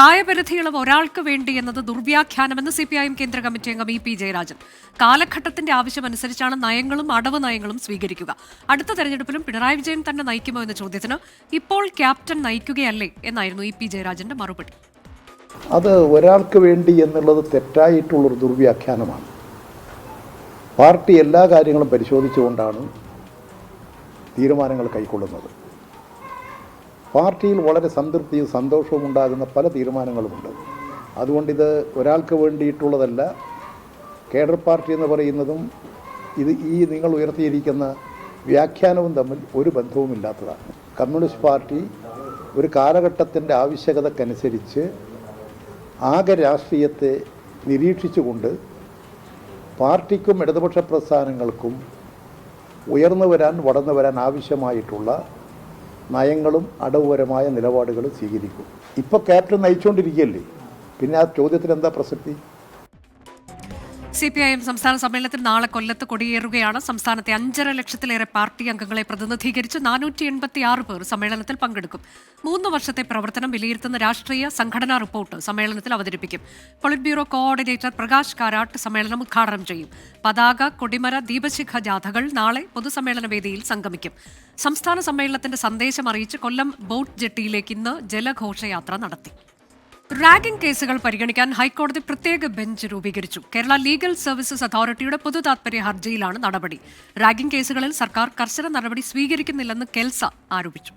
പ്രായപരിധി ഇളവ് ഒരാൾക്ക് വേണ്ടി എന്നത് ദുർവ്യാഖ്യാനമെന്ന് CPIM കേന്ദ്ര കമ്മിറ്റി അംഗം EP ജയരാജൻ. കാലഘട്ടത്തിന്റെ ആവശ്യമനുസരിച്ചാണ് നയങ്ങളും അടവ് നയങ്ങളും സ്വീകരിക്കുക. അടുത്ത തെരഞ്ഞെടുപ്പിലും പിണറായി വിജയൻ തന്നെ നയിക്കുമോ എന്ന ചോദ്യത്തിന് ഇപ്പോൾ ക്യാപ്റ്റൻ നയിക്കുകയല്ലേ എന്നായിരുന്നു EP ജയരാജന്റെ മറുപടി. അത് ഒരാൾക്ക് വേണ്ടി എന്നുള്ളത് തെറ്റായിട്ടുള്ളൊരു ദുർവ്യാഖ്യാനമാണ്. പാർട്ടി എല്ലാ കാര്യങ്ങളും പരിശോധിച്ചുകൊണ്ടാണ് തീരുമാനങ്ങൾ കൈക്കൊള്ളുന്നത്. പാർട്ടിയിൽ വളരെ സംതൃപ്തിയും സന്തോഷവും ഉണ്ടാകുന്ന പല തീരുമാനങ്ങളുമുണ്ട്. അതുകൊണ്ടിത് ഒരാൾക്ക് വേണ്ടിയിട്ടുള്ളതല്ല. കേഡർ പാർട്ടി എന്ന് പറയുന്നതും നിങ്ങൾ ഉയർത്തിയിരിക്കുന്ന വ്യാഖ്യാനവും തമ്മിൽ ഒരു ബന്ധവുമില്ലാത്തതാണ്. കമ്മ്യൂണിസ്റ്റ് പാർട്ടി ഒരു കാലഘട്ടത്തിൻ്റെ ആവശ്യകതക്കനുസരിച്ച് ആകെ രാഷ്ട്രീയത്തെ നിരീക്ഷിച്ചുകൊണ്ട് പാർട്ടിക്കും ഇടതുപക്ഷ പ്രസ്ഥാനങ്ങൾക്കും ഉയർന്നു വരാൻ വളർന്നു വരാൻ ആവശ്യമായിട്ടുള്ള നയങ്ങളും അടവുപരമായ നിലപാടുകളും സ്വീകരിക്കും. ഇപ്പോൾ ക്യാപ്റ്റൻ നയിച്ചുകൊണ്ടിരിക്കുകയല്ലേ, പിന്നെ ആ ചോദ്യത്തിന് എന്താ പ്രസക്തി? CPIM സംസ്ഥാന സമ്മേളനത്തിൽ നാളെ കൊല്ലത്ത് കൊടിയേറുകയാണ്. സംസ്ഥാനത്തെ 5.5 ലക്ഷത്തിലേറെ പാർട്ടി അംഗങ്ങളെ പ്രതിനിധീകരിച്ച് 486 പേർ സമ്മേളനത്തിൽ പങ്കെടുക്കും. 3 വർഷത്തെ പ്രവർത്തനം വിലയിരുത്തുന്ന രാഷ്ട്രീയ സംഘടനാ റിപ്പോർട്ട് സമ്മേളനത്തിൽ അവതരിപ്പിക്കും. Polit bureau coordinator Prakash Karat സമ്മേളനം ഉദ്ഘാടനം ചെയ്യും. പതാക, കൊടിമര, ദീപശിഖ ജാഥകൾ നാളെ പൊതുസമ്മേളന വേദിയിൽ സംഗമിക്കും. സംസ്ഥാന സമ്മേളനത്തിന്റെ സന്ദേശം അറിയിച്ച് കൊല്ലം ബോട്ട് ജെട്ടിയിലേക്ക് ഇന്ന് ജലഘോഷയാത്ര നടത്തി. റാഗിംഗ് കേസുകൾ പരിഗണിക്കാൻ ഹൈക്കോടതി പ്രത്യേക ബെഞ്ച് രൂപീകരിച്ചു. കേരള ലീഗൽ സർവീസസ് അതോറിറ്റിയുടെ പൊതുതാത്പര്യ ഹർജിയിലാണ് നടപടി. റാഗിംഗ് കേസുകളിൽ സർക്കാർ കർശന നടപടി സ്വീകരിക്കുന്നില്ലെന്ന് കെൽസ ആരോപിച്ചു.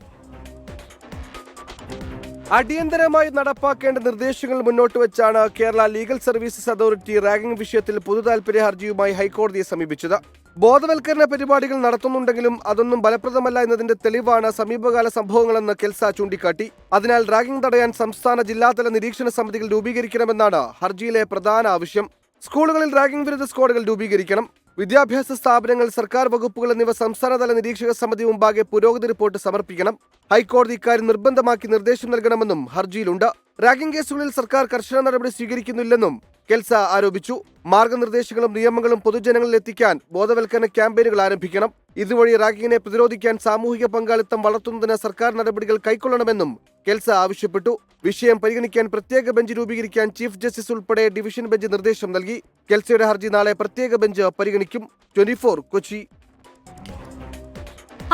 അടിയന്തരമായി നടപ്പാക്കേണ്ട നിർദ്ദേശങ്ങൾ മുന്നോട്ട് വെച്ചാണ് Kerala legal services authority ragging വിഷയത്തിൽ പൊതുതാൽപര്യ ഹർജിയുമായി ഹൈക്കോടതിയെ സമീപിച്ചത്. ബോധവൽക്കരണ പരിപാടികൾ നടത്തുന്നുണ്ടെങ്കിലും അതൊന്നും ഫലപ്രദമല്ല എന്നതിന്റെ തെളിവാണ് സമീപകാല സംഭവങ്ങളെന്ന് കെൽസ ചൂണ്ടിക്കാട്ടി. അതിനാൽ റാഗിംഗ് തടയാൻ സംസ്ഥാന ജില്ലാതല നിരീക്ഷണ സമിതികൾ രൂപീകരിക്കണമെന്നാണ് ഹർജിയിലെ പ്രധാന ആവശ്യം. സ്കൂളുകളിൽ റാഗിംഗ് വിരുദ്ധ സ്ക്വാഡുകൾ രൂപീകരിക്കണം. വിദ്യാഭ്യാസ സ്ഥാപനങ്ങൾ, സർക്കാർ വകുപ്പുകൾ എന്നിവ സംസ്ഥാനതല നിരീക്ഷക സമിതി മുമ്പാകെ പുരോഗതി റിപ്പോർട്ട് സമർപ്പിക്കണം. ഹൈക്കോടതി ഇക്കാര്യം നിർബന്ധമാക്കി നിർദ്ദേശം നൽകണമെന്നും ഹർജിയിലുണ്ട്. റാഗിംഗ് കേസുകളിൽ സർക്കാർ കർശന നടപടി സ്വീകരിക്കുന്നില്ലെന്നും കെൽസ ആരോപിച്ചു. മാർഗനിർദ്ദേശങ്ങളും നിയമങ്ങളും പൊതുജനങ്ങളിൽ എത്തിക്കാൻ ബോധവൽക്കരണ ക്യാമ്പയിനുകൾ ആരംഭിക്കണം. ഇതുവഴി റാഗിങ്ങിനെ പ്രതിരോധിക്കാൻ സാമൂഹിക പങ്കാളിത്തം വളർത്തുന്നതിന് സർക്കാർ നടപടികൾ കൈക്കൊള്ളണമെന്നും കെൽസ ആവശ്യപ്പെട്ടു. വിഷയം പരിഗണിക്കാൻ പ്രത്യേക ബെഞ്ച് രൂപീകരിക്കാൻ ചീഫ് ജസ്റ്റിസ് ഉൾപ്പെടെ ഡിവിഷൻ ബെഞ്ച് നിർദ്ദേശം നൽകി. കെൽസയുടെ ഹർജി നാളെ പ്രത്യേക ബെഞ്ച് പരിഗണിക്കും. 24 കൊച്ചി.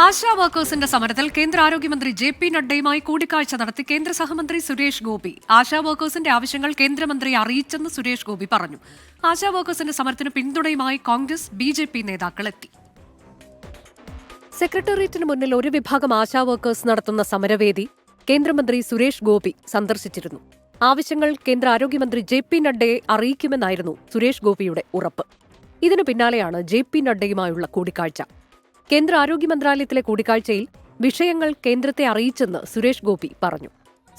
ആശാ വർക്കേഴ്സിന്റെ സമരത്തിൽ കേന്ദ്ര ആരോഗ്യമന്ത്രി JP നഡ്ഡയുമായി കൂടിക്കാഴ്ച നടത്തി കേന്ദ്ര സഹമന്ത്രി സുരേഷ് ഗോപി. ആശാ വർക്കേഴ്സിന്റെ ആവശ്യങ്ങൾ കേന്ദ്രമന്ത്രിയെ അറിയിച്ചെന്ന് സുരേഷ് ഗോപി പറഞ്ഞു. ആശാ വർക്കേഴ്സിന്റെ സമരത്തിന് പിന്തുണയുമായി കോൺഗ്രസ് BJP നേതാക്കൾ എത്തി. സെക്രട്ടേറിയറ്റിന് മുന്നിൽ ഒരു വിഭാഗം ആശാ വർക്കേഴ്സ് നടത്തുന്ന സമരവേദി കേന്ദ്രമന്ത്രി സുരേഷ് ഗോപി സന്ദർശിച്ചിരുന്നു. ആവശ്യങ്ങൾ കേന്ദ്ര ആരോഗ്യമന്ത്രി JP നഡ്ഡയെ അറിയിക്കുമെന്നായിരുന്നു സുരേഷ് ഗോപിയുടെ ഉറപ്പ്. ഇതിനു പിന്നാലെയാണ് JP നഡ്ഡയുമായുള്ള കൂടിക്കാഴ്ച. കേന്ദ്ര ആരോഗ്യ മന്ത്രാലയത്തിലെ കൂടിക്കാഴ്ചയിൽ വിഷയങ്ങൾ കേന്ദ്രത്തെ അറിയിച്ചെന്ന് സുരേഷ് ഗോപി പറഞ്ഞു.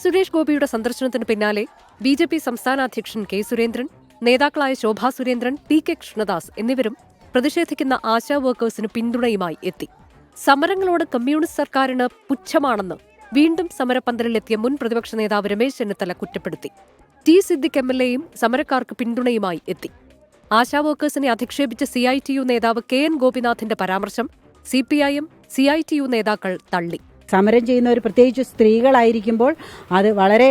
സുരേഷ് ഗോപിയുടെ സന്ദർശനത്തിന് പിന്നാലെ BJP സംസ്ഥാന അധ്യക്ഷൻ K സുരേന്ദ്രൻ, നേതാക്കളായ ശോഭാ സുരേന്ദ്രൻ, PK കൃഷ്ണദാസ് എന്നിവരും പ്രതിഷേധിക്കുന്ന ആശാ വർക്കേഴ്സിന് പിന്തുണയുമായി എത്തി. സമരങ്ങളോട് കമ്മ്യൂണിസ്റ്റ് സർക്കാരിന് പുച്ഛമാണെന്ന് വീണ്ടും സമരപന്തലിലെത്തിയ മുൻ പ്രതിപക്ഷ നേതാവ് രമേശ് ചെന്നിത്തല കുറ്റപ്പെടുത്തി. T സിദ്ദിഖ് MLAയും സമരക്കാർക്ക് പിന്തുണയുമായി എത്തി. ആശാ വർക്കേഴ്സിനെ അധിക്ഷേപിച്ച CITU നേതാവ് KN ഗോപിനാഥിന്റെ പരാമർശം CPIM CITU നേതാക്കൾ തള്ളി. സമരം ചെയ്യുന്നവർ പ്രത്യേകിച്ച് സ്ത്രീകളായിരിക്കുമ്പോൾ അത് വളരെ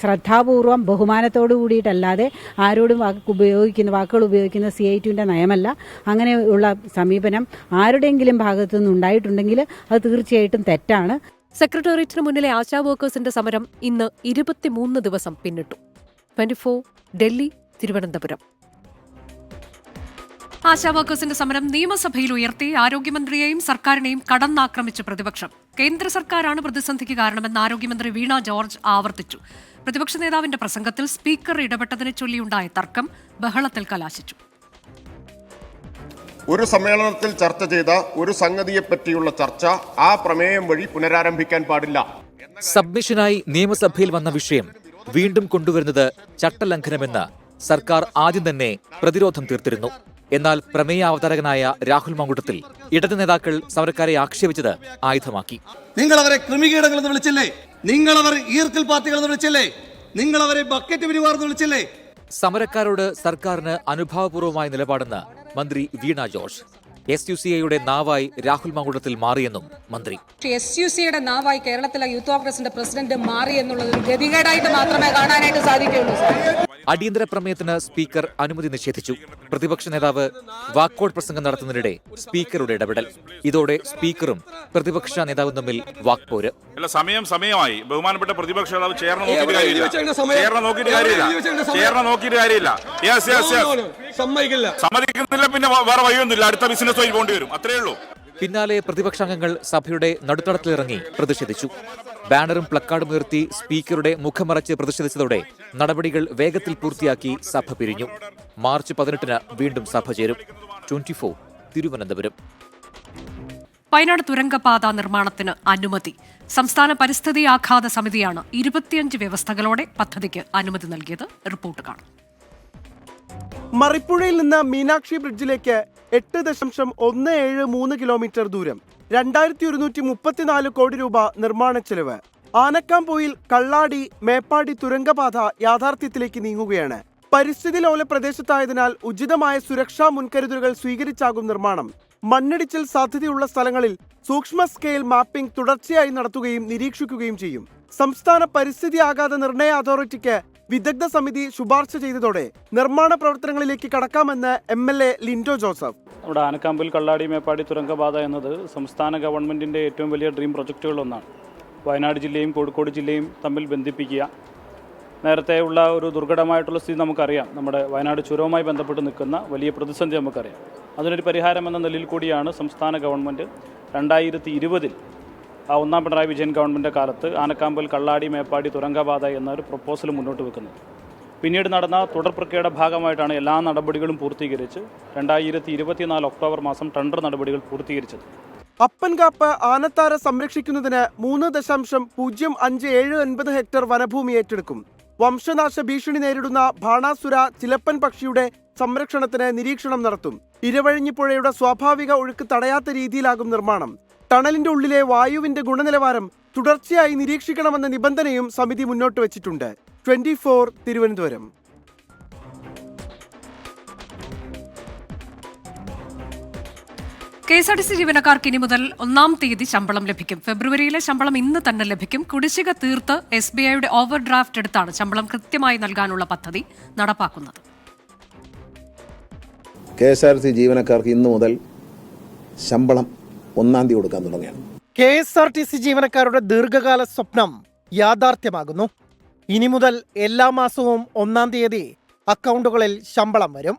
ശ്രദ്ധാപൂർവം ബഹുമാനത്തോടു കൂടിയിട്ടല്ലാതെ ആരോടും വാക്കുകൾ ഉപയോഗിക്കുന്ന CITUവിൻ്റെ നയമല്ല. അങ്ങനെയുള്ള സമീപനം ആരുടെയെങ്കിലും ഭാഗത്തുനിന്ന് ഉണ്ടായിട്ടുണ്ടെങ്കിൽ അത് തീർച്ചയായിട്ടും തെറ്റാണ്. സെക്രട്ടേറിയറ്റിന് മുന്നിലെ ആശാ വർക്കേഴ്സിന്റെ സമരം ഇന്ന് 23 ദിവസം പിന്നിട്ടു. 24 ഡൽഹി, തിരുവനന്തപുരം. ആശാ വർക്കേഴ്സിന്റെ സമരം നിയമസഭയിൽ ഉയർത്തി ആരോഗ്യമന്ത്രിയെയും സർക്കാരിനെയും കടന്നാക്രമിച്ച പ്രതിപക്ഷം. കേന്ദ്ര സർക്കാരാണ് പ്രതിസന്ധിക്ക് കാരണമെന്ന് ആരോഗ്യമന്ത്രി വീണ ജോർജ് ആവർത്തിച്ചു. പ്രതിപക്ഷ നേതാവിന്റെ പ്രസംഗത്തിൽ സ്പീക്കർ ഇടപെട്ടതിനെ ചൊല്ലിയുണ്ടായ തർക്കം ബഹളത്തിൽ കലാശിച്ചു. ഒരു സമ്മേളനത്തിൽ ചർച്ച ചെയ്ത ഒരു സംഗതിയെപ്പറ്റിയുള്ള ചർച്ച ആ പ്രമേയം വഴി പുനരാരംഭിക്കാൻ പാടില്ല. സബ്മിഷനായി നിയമസഭയിൽ വന്ന വിഷയം വീണ്ടും കൊണ്ടുവരുന്നത് ചട്ടലംഘനമെന്ന് സർക്കാർ ആദ്യം തന്നെ പ്രതിരോധം തീർത്തിരുന്നു. എന്നാൽ പ്രമേയ അവതാരകനായ രാഹുൽ മങ്കുട്ടത്തിൽ ഇടത് നേതാക്കൾ സമരക്കാരെ ആക്ഷേപിച്ചത് ആയുധമാക്കി. നിങ്ങൾ അവരെ ക്രിമികീടങ്ങളെന്ന് വിളിച്ചില്ലേ? നിങ്ങൾ അവർ ഈർക്കൽ പാർട്ടികളെന്ന് വിളിച്ചില്ലേ? നിങ്ങൾ അവരെ ബക്കറ്റ് പിരിവാർന്ന് വിളിച്ചില്ലേ? സമരക്കാരോട് സർക്കാരിന് അനുഭാവപൂർവമായ നിലപാടെന്ന് മന്ത്രി വീണ ജോർജ്. SUCIയുടെ നാവായി രാഹുൽ മാങ്കൂട്ടത്തിൽ മാറിയെന്നും മന്ത്രി. SUCയുടെ നാവായി കേരളത്തിലെ യൂത്ത് കോൺഗ്രസിന്റെ പ്രസിഡന്റ് മാറി എന്നുള്ളത് ഒരു ഗതികേടായിട്ട് മാത്രമേ കാണാനായിട്ട് സാധിക്കുകയുള്ളൂ. അടിയന്തര പ്രമേയത്തിന് സ്പീക്കർ അനുമതി നിഷേധിച്ചു. പ്രതിപക്ഷ നേതാവ് വാക്കൌട്ട് പ്രസംഗം നടത്തുന്നതിനിടെ സ്പീക്കറുടെ ഇടപെടൽ. ഇതോടെ സ്പീക്കറും പ്രതിപക്ഷ നേതാവും തമ്മിൽ വാക്പോര്. സമയമായി ബഹുമാനപ്പെട്ട പ്രതിപക്ഷ നേതാവ് ചേർന്ന് നോക്കിയിട്ട് കാര്യമില്ല. സമ്മതിക്കുന്നില്ല, പിന്നെ വേറെ വഴിയൊന്നുമില്ല, അടുത്ത ബിസിനസ് വഴി പോകേണ്ടി വരും, അത്രേ ഉള്ളൂ. പിന്നാലെ പ്രതിപക്ഷാംഗങ്ങൾ സഭയുടെ നടുത്തളത്തിലിറങ്ങി പ്രതിഷേധിച്ചു. ബാനറും പ്ലക്കാർഡും ഉയർത്തി സ്പീക്കറുടെ മുഖമറച്ച് പ്രതിഷേധിച്ചതോടെ നടപടികൾ വേഗത്തിൽ പൂർത്തിയാക്കി സഭ പിരിഞ്ഞു. മാർച്ച് 18-ന് വീണ്ടും സഭ ചേരും. 24 തിരുവനന്തപുരം. വയനാട് തുരങ്കപാത നിർമ്മാണത്തിന് അനുമതി. സംസ്ഥാന പരിസ്ഥിതി ആഘാത സമിതിയാണ് 25 വ്യവസ്ഥകളോടെ പദ്ധതിക്ക് അനുമതി നൽകിയത്. റിപ്പോർട്ട് കാണാം. മറിപ്പുഴയിൽ നിന്ന് മീനാക്ഷി ബ്രിഡ്ജിലേക്ക് 8.173 കിലോമീറ്റർ ദൂരം, 2134 കോടി രൂപ നിർമ്മാണ ചെലവ്. ആനക്കാംപൊയിൽ കള്ളാടി മേപ്പാടി തുരങ്കപാത യാഥാർത്ഥ്യത്തിലേക്ക് നീങ്ങുകയാണ്. പരിസ്ഥിതി ലോല പ്രദേശത്തായതിനാൽ ഉചിതമായ സുരക്ഷാ മുൻകരുതലുകൾ സ്വീകരിച്ചാകും നിർമ്മാണം. മണ്ണിടിച്ചിൽ സാധ്യതയുള്ള സ്ഥലങ്ങളിൽ സൂക്ഷ്മ സ്കെയിൽ മാപ്പിംഗ് തുടർച്ചയായി നടത്തുകയും നിരീക്ഷിക്കുകയും ചെയ്യും. സംസ്ഥാന പരിസ്ഥിതി ആഘാത നിർണയ അതോറിറ്റിക്ക് വിദഗ്ധ സമിതി ശുപാർശ ചെയ്തതോടെ നിർമ്മാണ പ്രവർത്തനങ്ങളിലേക്ക് കടക്കാമെന്ന് MLA ലിൻഡോ ജോസഫ്. നമ്മുടെ ആനക്കാമ്പിൽ കള്ളാടി മേപ്പാടി തുരങ്കപാത എന്നത് സംസ്ഥാന ഗവൺമെൻറ്റിൻ്റെ ഏറ്റവും വലിയ ഡ്രീം പ്രൊജക്റ്റുകളൊന്നാണ്. വയനാട് ജില്ലയും കോഴിക്കോട് ജില്ലയും തമ്മിൽ ബന്ധിപ്പിക്കുക. നേരത്തെ ഉള്ള ഒരു ദുർഘടമായിട്ടുള്ള സ്ഥിതി നമുക്കറിയാം. നമ്മുടെ വയനാട് ചുരവുമായി ബന്ധപ്പെട്ട് നിൽക്കുന്ന വലിയ പ്രതിസന്ധി നമുക്കറിയാം. അതിനൊരു പരിഹാരം എന്ന നിലയിൽ കൂടിയാണ് സംസ്ഥാന ഗവൺമെൻറ് 2020 ഒന്നാം പിണറായി വിജയൻ ഗവൺമെൻറ് കാലത്ത് ആനക്കാമ്പൽ കള്ളാടി മേപ്പാടി തുരങ്കപാത എന്നൊരു പ്രപ്പോസൽ മുന്നോട്ട് വെക്കുന്നത്. പിന്നീട് നടന്ന തുടർ പ്രക്രിയയുടെ ഭാഗമായിട്ടാണ് എല്ലാ നടപടികളും പൂർത്തീകരിച്ച് 2024 ഒക്ടോബർ മാസം ടെൻഡർ നടപടികൾ പൂർത്തീകരിച്ചത്. അപ്പൻകാപ്പ് ആനത്താര സംരക്ഷിക്കുന്നതിന് 3.057 ഹെക്ടർ വനഭൂമി ഏറ്റെടുക്കും. വംശനാശ ഭീഷണി നേരിടുന്ന ബാണാസുര ചിലപ്പൻ പക്ഷിയുടെ സംരക്ഷണത്തിന് നിരീക്ഷണം നടത്തും. ഇരവഴിഞ്ഞിപ്പുഴയുടെ സ്വാഭാവിക ഒഴുക്ക് തടയാത്ത രീതിയിലാകും നിർമ്മാണം. ടണലിന്റെ ഉള്ളിലെ വായുവിന്റെ ഗുണനിലവാരം തുടർച്ചയായി നിരീക്ഷിക്കണമെന്ന നിബന്ധനയും സമിതി മുന്നോട്ട് വച്ചിട്ടുണ്ട്. 24 തിരുവനന്തപുരം. KSRTC ജീവനക്കാർക്ക് ഇനി മുതൽ 1-ാം തീയതി ശമ്പളം ലഭിക്കും. ഫെബ്രുവരിയിലെ ശമ്പളം ഇന്ന് തന്നെ ലഭിക്കും. കുടിശ്ശിക തീർത്ത് SBIയുടെ ഓവർ ഡ്രാഫ്റ്റ് എടുത്താണ് ശമ്പളം കൃത്യമായി നൽകാനുള്ള പദ്ധതി നടപ്പാക്കുന്നത്. KSRTC ജീവനക്കാർക്ക് ഇന്നു മുതൽ ശമ്പളം 1-ാം തീയതി കൊടുക്കാൻ തുടങ്ങിയാണ്. KSRTC ജീവനക്കാരുടെ ദീർഘകാല സ്വപ്നം യാഥാർത്ഥ്യമാകുന്നു. ഇനി മുതൽ എല്ലാ മാസവും 1-ാം തീയതി അക്കൗണ്ടുകളിൽ ശമ്പളം വരും.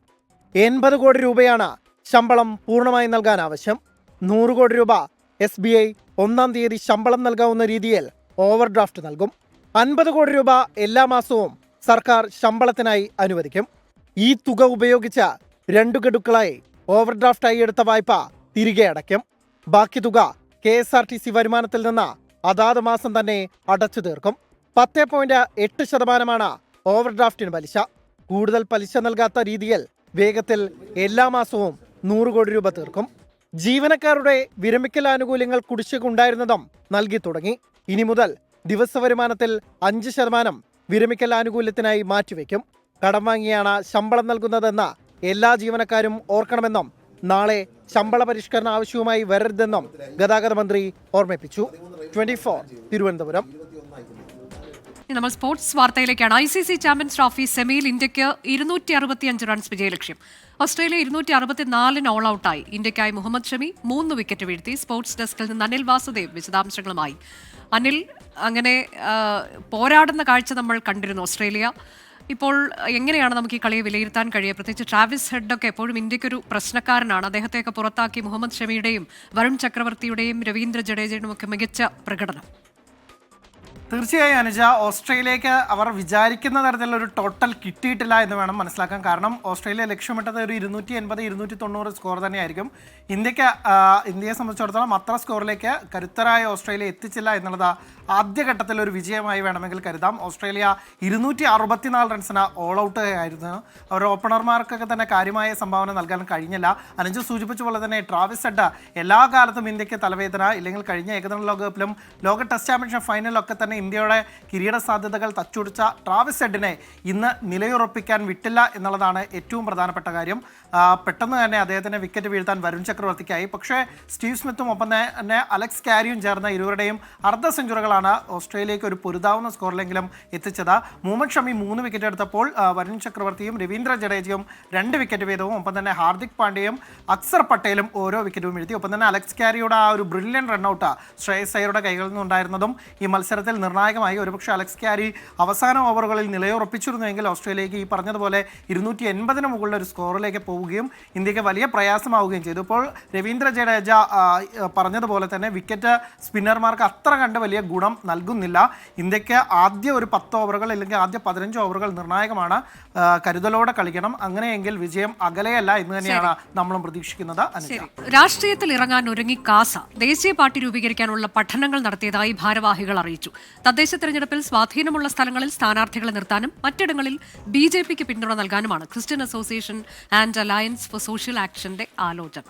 80 കോടി രൂപയാണ് ശമ്പളം പൂർണ്ണമായി നൽകാൻ ആവശ്യം. 100 കോടി രൂപ SBI 1-ാം തീയതി ശമ്പളം നൽകാവുന്ന രീതിയിൽ ഓവർ ഡ്രാഫ്റ്റ് നൽകും. 50 കോടി രൂപ എല്ലാ മാസവും സർക്കാർ ശമ്പളത്തിനായി അനുവദിക്കും. ഈ തുക ഉപയോഗിച്ച് 2 ഗഡുക്കളായി ഓവർ ഡ്രാഫ്റ്റായി എടുത്ത വായ്പ തിരികെ അടയ്ക്കും. ബാക്കി തുക KSRTC വരുമാനത്തിൽ നിന്ന് അതാത് മാസം തന്നെ അടച്ചു തീർക്കും. 10.8% ഓവർ ഡ്രാഫ്റ്റിന് പലിശ. കൂടുതൽ പലിശ നൽകാത്ത രീതിയിൽ വേഗത്തിൽ എല്ലാ മാസവും 100 കോടി രൂപ തീർക്കും. ജീവനക്കാരുടെ വിരമിക്കൽ ആനുകൂല്യങ്ങൾ കുടിശ്ശിക ഉണ്ടായിരുന്നതും നൽകി തുടങ്ങി. ഇനി മുതൽ ദിവസ വരുമാനത്തിൽ 5% വിരമിക്കൽ ആനുകൂല്യത്തിനായി മാറ്റിവെക്കും. കടം വാങ്ങിയാണ് ശമ്പളം നൽകുന്നതെന്ന് എല്ലാ ജീവനക്കാരും ഓർക്കണമെന്നും നാളെ ശമ്പള പരിഷ്കരണ ആവശ്യവുമായി വരരുതെന്നും ഗതാഗത മന്ത്രി ഓർമ്മിപ്പിച്ചു. 24 തിരുവനന്തപുരം. നമ്മൾ സ്പോർട്സ് വാർത്തയിലേക്കാണ്. ICC ചാമ്പ്യൻസ് ട്രോഫി സെമിയിൽ ഇന്ത്യക്ക് 265 റൺസ് വിജയലക്ഷ്യം. ഓസ്ട്രേലിയ 264 ഓൾ ഔട്ടായി. ഇന്ത്യക്കായി മുഹമ്മദ് ഷമി 3 വിക്കറ്റ് വീഴ്ത്തി. സ്പോർട്സ് ഡെസ്കിൽ നിന്ന് അനിൽ വാസുദേവ് വിശദാംശങ്ങളുമായി. അനിൽ, അങ്ങനെ പോരാടുന്ന കാഴ്ച നമ്മൾ കണ്ടിരുന്നു ഓസ്ട്രേലിയ. ഇപ്പോൾ എങ്ങനെയാണ് നമുക്ക് ഈ കളിയെ വിലയിരുത്താൻ കഴിയുക? പ്രത്യേകിച്ച് ട്രാവിസ് ഹെഡൊക്കെ എപ്പോഴും ഇന്ത്യക്കൊരു പ്രശ്നക്കാരനാണ്. അദ്ദേഹത്തെയൊക്കെ പുറത്താക്കി മുഹമ്മദ് ഷമിയുടെയും വരുൺ ചക്രവർത്തിയുടെയും രവീന്ദ്ര ജഡേജയുടെയും ഒക്കെ മികച്ച പ്രകടനം. തീർച്ചയായും അനുജ, ഓസ്ട്രേലിയക്ക് അവർ വിചാരിക്കുന്ന തരത്തിലുള്ള ഒരു ടോട്ടൽ കിട്ടിയിട്ടില്ല എന്ന് വേണം മനസ്സിലാക്കാൻ. കാരണം ഓസ്ട്രേലിയ ലക്ഷ്യമിട്ടത് ഒരു 280-290 സ്കോർ തന്നെയായിരിക്കും. ഇന്ത്യയെ സംബന്ധിച്ചിടത്തോളം അത്ര സ്കോറിലേക്ക് കരുത്തരായ ഓസ്ട്രേലിയ എത്തിച്ചില്ല എന്നുള്ളത് ആദ്യഘട്ടത്തിൽ ഒരു വിജയമായി വേണമെങ്കിൽ കരുതാം. ഓസ്ട്രേലിയ 264 റൺസിന് ഓൾ ഔട്ട് ആയിരുന്നു. അവരുടെ ഓപ്പണർമാർക്കൊക്കെ തന്നെ കാര്യമായ സംഭാവന നൽകാൻ കഴിഞ്ഞില്ല. അനുജ് സൂചിപ്പിച്ച പോലെ തന്നെ ട്രാവിസ് ഹെഡ് എല്ലാ കാലത്തും ഇന്ത്യക്ക് തലവേദന. ഇല്ലെങ്കിൽ കഴിഞ്ഞ ഏകദിന ലോകകപ്പിലും ലോക ടെസ്റ്റ് ചാമ്പ്യൻഷിപ്പ് ഫൈനലിലൊക്കെ തന്നെ ഇന്ത്യയുടെ കിരീട സാധ്യതകൾ തച്ചുടിച്ച ട്രാവിസ് ഹെഡിനെ ഇന്ന് നിലയുറപ്പിക്കാൻ വിട്ടില്ല എന്നുള്ളതാണ് ഏറ്റവും പ്രധാനപ്പെട്ട കാര്യം. പെട്ടെന്ന് തന്നെ അദ്ദേഹത്തിന് വിക്കറ്റ് വീഴ്ത്താൻ വരുൺ ചക്രവർത്തിക്കായി. പക്ഷേ സ്റ്റീവ് സ്മിത്തും ഒപ്പം തന്നെ അലക്സ് കാരിയും ചേർന്ന ഇരുവരുടെയും അർദ്ധ സെഞ്ചുറികളാണ് ഓസ്ട്രേലിയക്ക് ഒരു പൊരുതാവുന്ന സ്കോറിലെങ്കിലും എത്തിച്ചത്. മുഹമ്മദ് ഷമി 3 വിക്കറ്റ് എടുത്തപ്പോൾ വരുൺ ചക്രവർത്തിയും രവീന്ദ്ര ജഡേജയും 2 വിക്കറ്റ് വീതവും, ഒപ്പം തന്നെ ഹാർദിക് പാണ്ഡ്യയും അക്സർ പട്ടേലും ഓരോ വിക്കറ്റും വീഴ്ത്തി. ഒപ്പം തന്നെ അലക്സ് കാരിയുടെ ആ ഒരു ബ്രില്യൻ റണ്ണൌട്ട് ശ്രേയസ് അയ്യരുടെ കൈകളിൽ നിന്നുണ്ടായിരുന്നതും ഈ മത്സരത്തിൽ നിർണായകമായി. ഒരുപക്ഷെ അലക്സ് കാരി അവസാന ഓവറുകളിൽ നിലയുറപ്പിച്ചിരുന്നുവെങ്കിൽ ഓസ്ട്രേലിയക്ക് ഈ പറഞ്ഞതുപോലെ 280 മുകളിൽ ഒരു സ്കോറിലേക്ക് പോവുകയും ഇന്ത്യക്ക് വലിയ പ്രയാസമാവുകയും ചെയ്തു. ഇപ്പോൾ രവീന്ദ്ര ജഡേജ പറഞ്ഞതുപോലെ തന്നെ വിക്കറ്റ് സ്പിന്നർമാർക്ക് അത്ര കണ്ട് വലിയ ഗുണം നൽകുന്നില്ല. ഇന്ത്യക്ക് ആദ്യ ഒരു 10 ഓവറുകൾ അല്ലെങ്കിൽ ആദ്യ 15 ഓവറുകൾ നിർണായകമാണ്. കരുതലോടെ കളിക്കണം. അങ്ങനെയെങ്കിൽ വിജയം അകലെയല്ല എന്ന് തന്നെയാണ് നമ്മളും പ്രതീക്ഷിക്കുന്നത്. രാഷ്ട്രീയത്തിൽ ഇറങ്ങാൻ ഒരുങ്ങി കാസ ദേശീയ പാർട്ടി രൂപീകരിക്കാനുള്ള പഠനങ്ങൾ നടത്തിയതായി ഭാരവാഹികൾ അറിയിച്ചു. തദ്ദേശ തെരഞ്ഞെടുപ്പിൽ സ്വാധീനമുള്ള സ്ഥലങ്ങളിൽ സ്ഥാനാർത്ഥികളെ നിർത്താനും മറ്റിടങ്ങളിൽ BJPക്ക് പിന്തുണ നൽകാനുമാണ് Christian association and alliance for social ആക്ഷന്റെ ആലോചന.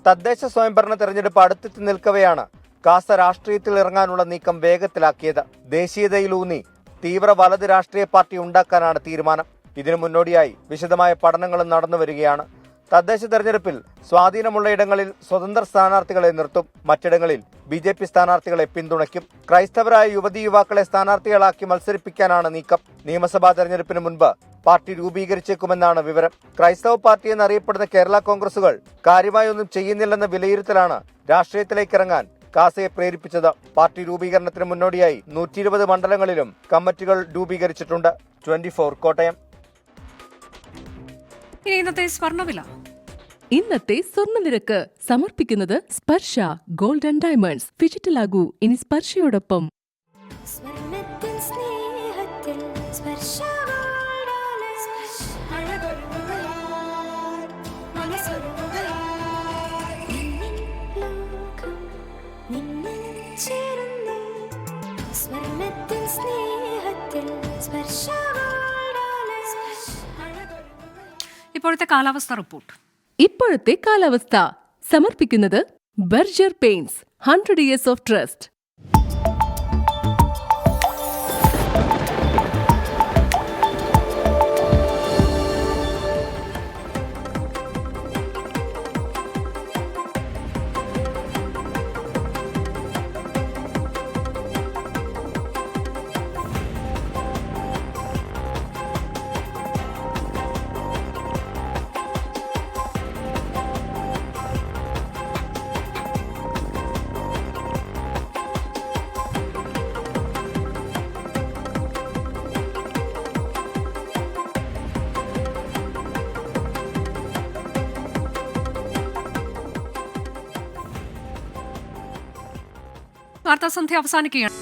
തദ്ദേശ സ്വയംഭരണ തെരഞ്ഞെടുപ്പ് അടുത്തെത്തി നിൽക്കവെയാണ് കാസ രാഷ്ട്രീയത്തിൽ ഇറങ്ങാനുള്ള നീക്കം വേഗത്തിലാക്കിയത്. ദേശീയതയിലൂന്നി തീവ്ര വലത് രാഷ്ട്രീയ പാർട്ടി ഉണ്ടാക്കാനാണ് തീരുമാനം. ഇതിനു മുന്നോടിയായി വിശദമായ പഠനങ്ങളും നടന്നുവരികയാണ്. തദ്ദേശ തെരഞ്ഞെടുപ്പിൽ സ്വാധീനമുള്ള ഇടങ്ങളിൽ സ്വതന്ത്ര സ്ഥാനാർത്ഥികളെ നിർത്തും, മറ്റിടങ്ങളിൽ BJP സ്ഥാനാർത്ഥികളെ പിന്തുണയ്ക്കും. ക്രൈസ്തവരായ യുവതീ യുവാക്കളെ സ്ഥാനാർത്ഥികളാക്കി മത്സരിപ്പിക്കാനാണ് നീക്കം. നിയമസഭാ തെരഞ്ഞെടുപ്പിന് മുൻപ് പാർട്ടി രൂപീകരിച്ചേക്കുമെന്നാണ് വിവരം. ക്രൈസ്തവ പാർട്ടി എന്നറിയപ്പെടുന്ന കേരള കോൺഗ്രസുകൾ കാര്യമായൊന്നും ചെയ്യുന്നില്ലെന്ന വിലയിരുത്തലാണ് രാഷ്ട്രീയത്തിലേക്ക് ഇറങ്ങാൻ കാസയെ പ്രേരിപ്പിച്ചത്. പാർട്ടി രൂപീകരണത്തിന് മുന്നോടിയായി 120 മണ്ഡലങ്ങളിലും കമ്മിറ്റികൾ രൂപീകരിച്ചിട്ടുണ്ട്. 24 കോട്ടയം. ഇന്നത്തെ സ്വർണ്ണവില. ഇന്നത്തെ സ്വർണ്ണനിരക്ക് സമർപ്പിക്കുന്നത് സ്പർശ ഗോൾഡ് ആൻഡ് ഡയമണ്ട്സ്. ഡിജിറ്റലാകൂ ഇനി സ്പർശയോടൊപ്പം. ഇപ്പോഴത്തെ കാലാവസ്ഥ റിപ്പോർട്ട്. ഇപ്പോഴത്തെ കാലാവസ്ഥ സമർപ്പിക്കുന്നത് Berger paints 100 years of trust. വാർത്താസന്ധ്യ അവസാനിക്കുകയാണ്.